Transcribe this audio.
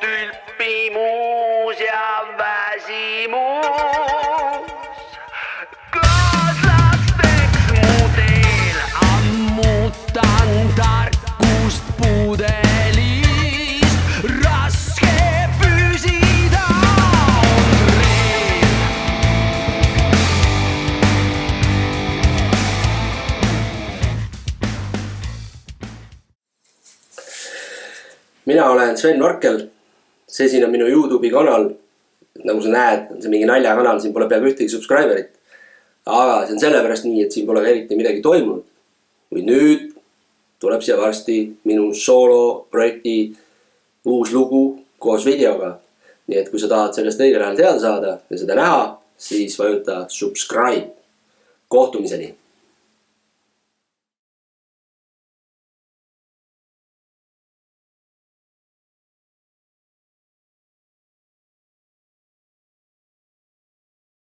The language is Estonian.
tülpimus ja väsimus. Kaaslasteks mu teel ammutan tarkust pudelist. Raske püsida on reel. Mina olen Sven Norkel, see siin on minu YouTube'i kanal. Nagu sa näed, on see mingi naljakanal, siin pole peaaegu ühtegi subscriberit. Aga see on sellepärast nii, et siin pole ka eriti midagi toimunud. Või nüüd tuleb siia varsti minu sooloprojekti uus lugu koos videoga. Nii et kui sa tahad sellest õigel ajal teada saada ja seda näha, siis vajuta subscribe. Kohtumiseni!